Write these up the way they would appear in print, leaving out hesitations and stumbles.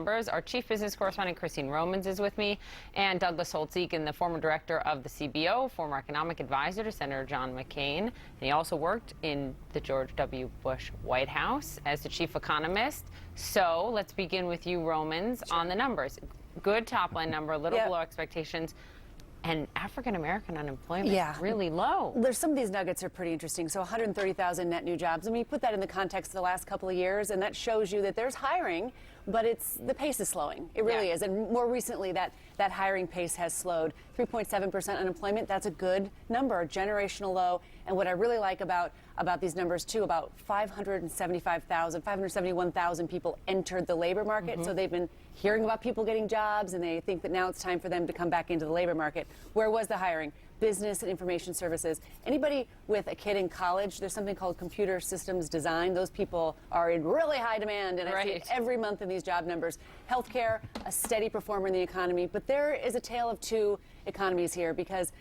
numbers. Our chief business correspondent, Christine Romans, is with me, and Douglas Holtz-Eakin, the former director of the CBO, former economic advisor to Senator John McCain. And he also worked in the George W. Bush White House as the chief economist. So let's begin with you, Romans, on the numbers. Good top-line number, a little below expectations. And African-American unemployment is really low. There's some of these nuggets are pretty interesting. So 130,000 net new jobs. I mean, you put that in the context of the last couple of years, and that shows you that there's hiring, but the pace is slowing. It really is. And more recently, that hiring pace has slowed. 3.7% unemployment, that's a good number, a generational low. And what I really like about these numbers, too, about 571,000 people entered the labor market. So they've been hearing about people getting jobs, and they think that now it's time for them to come back into the labor market. Where was the hiring? Business and information services. Anybody with a kid in college, there's something called computer systems design. Those people are in really high demand, and I see it every month in these job numbers. Healthcare, a steady performer in the economy, but there is a tale of two economies here, because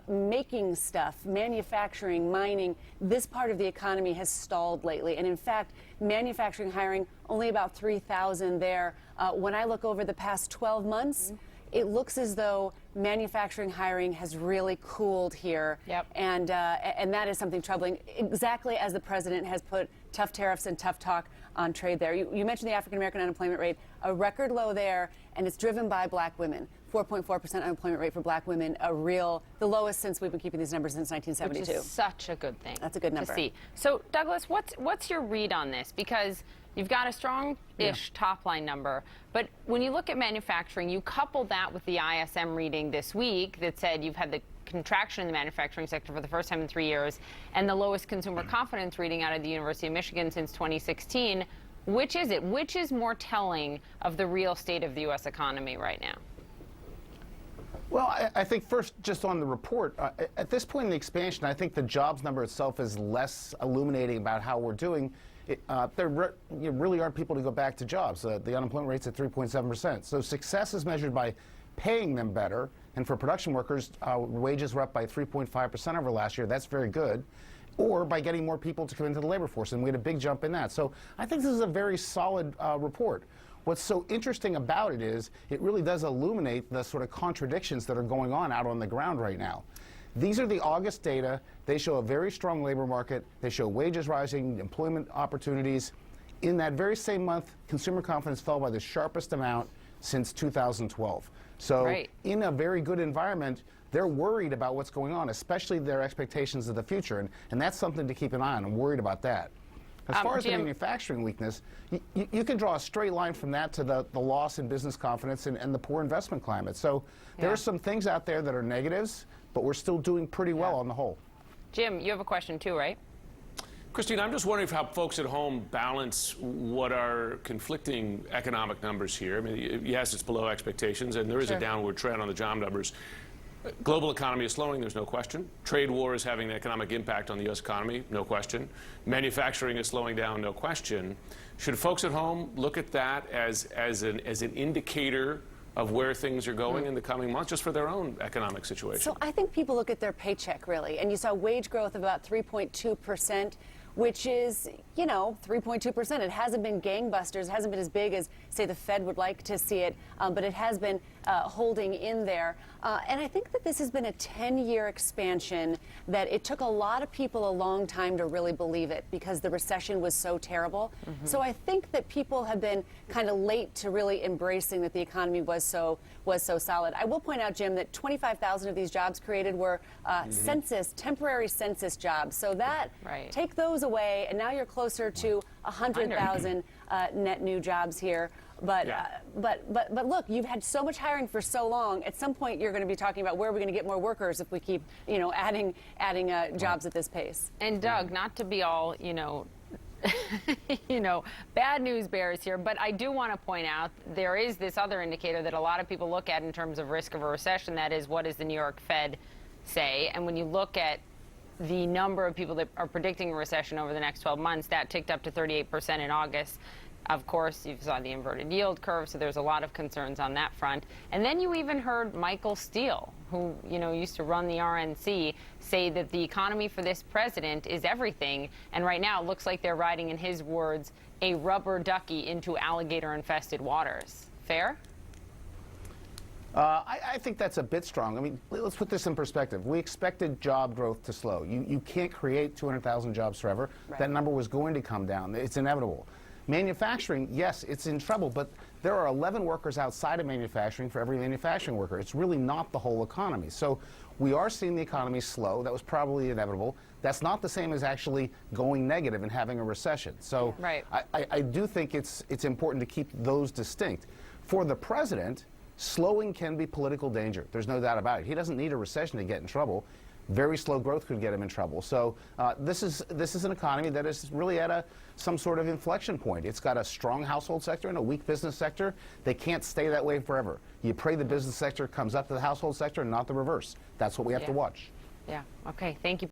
making stuff, manufacturing, mining, this part of the economy has stalled lately. And in fact, manufacturing hiring, only about 3,000 there. When I look over the past 12 months, it looks as though manufacturing hiring has really cooled here. And that is something troubling, exactly as the president has put tough tariffs and tough talk on trade there. You mentioned the African-American unemployment rate, a record low there, and it's driven by black women. 4.4% unemployment rate for black women, the lowest since we've been keeping these numbers since 1972. Which is such a good thing. That's a good number to see. So, Douglas, what's your read on this? Because you've got a strong-ish top-line number, but when you look at manufacturing, you couple that with the ISM reading this week that said you've had the contraction in the manufacturing sector for the first time in 3 years, and the lowest consumer confidence reading out of the University of Michigan since 2016. Which is it? Which is more telling of the real state of the U.S. economy right now? Well, I think first, just on the report, at this point in the expansion, I think the jobs number itself is less illuminating about how we're doing. There really aren't people to go back to jobs. The unemployment rate's at 3.7%. So success is measured by paying them better. And for production workers, wages were up by 3.5% over last year. That's very good. Or by getting more people to come into the labor force. And we had a big jump in that. So I think this is a very solid report. What's so interesting about it is it really does illuminate the sort of contradictions that are going on out on the ground right now. These are the August data. They show a very strong labor market. They show wages rising, employment opportunities. In that very same month, consumer confidence fell by the sharpest amount since 2012. So in a very good environment, they're worried about what's going on, especially their expectations of the future. And that's something to keep an eye on. I'm worried about that. As far as the manufacturing weakness, you can draw a straight line from that to the loss in business confidence and the poor investment climate. So there are some things out there that are negatives, but we're still doing pretty well on the whole. Jim, you have a question too, right? Christine, I'm just wondering how folks at home balance what are conflicting economic numbers here. I mean, yes, it's below expectations, and there is a downward trend on the job numbers. Global economy is slowing, there's no question. Trade war is having an economic impact on the U.S. economy, no question. Manufacturing is slowing down, no question. Should folks at home look at that as an indicator of where things are going in the coming months, just for their own economic situation? So I think people look at their paycheck, really. And you saw wage growth of about 3.2%, which is, 3.2%. It hasn't been gangbusters. It hasn't been as big as, say, the Fed would like to see it, but it has been holding in there. And I think that this has been a 10-year expansion that it took a lot of people a long time to really believe it because the recession was so terrible. So I think that people have been kind of late to really embracing that the economy was so solid. I will point out, Jim, that 25,000 of these jobs created were temporary census jobs. So that, take those away, and now you're closer to 100,000 net new jobs here. But look, you've had so much hiring for so long. At some point, you're going to be talking about where are we going to get more workers if we keep, adding jobs at this pace. And Doug, not to be all, bad news bears here, but I do want to point out there is this other indicator that a lot of people look at in terms of risk of a recession. That is, what does the New York Fed say? And when you look at the number of people that are predicting a recession over the next 12 months, that ticked up to 38% in August. Of course, you saw the inverted yield curve, so there's a lot of concerns on that front. And then you even heard Michael Steele, who used to run the RNC, say that the economy for this president is everything. And right now, it looks like they're riding, in his words, a rubber ducky into alligator-infested waters. Fair? I think that's a bit strong. I mean, let's put this in perspective. We expected job growth to slow. You can't create 200,000 jobs forever. Right. That number was going to come down. It's inevitable. Manufacturing, yes, it's in trouble, but there are 11 workers outside of manufacturing for every manufacturing worker. It's really not the whole economy. So we are seeing the economy slow. That was probably inevitable. That's not the same as actually going negative and having a recession. So Right. I do think it's important to keep those distinct. For the president, slowing can be political danger. There's no doubt about it. He doesn't need a recession to get in trouble. Very slow growth could get him in trouble. So this is an economy that is really at some sort of inflection point. It's got a strong household sector and a weak business sector. They can't stay that way forever. You pray the business sector comes up to the household sector and not the reverse. That's what we have to watch. Yeah. Okay. Thank you.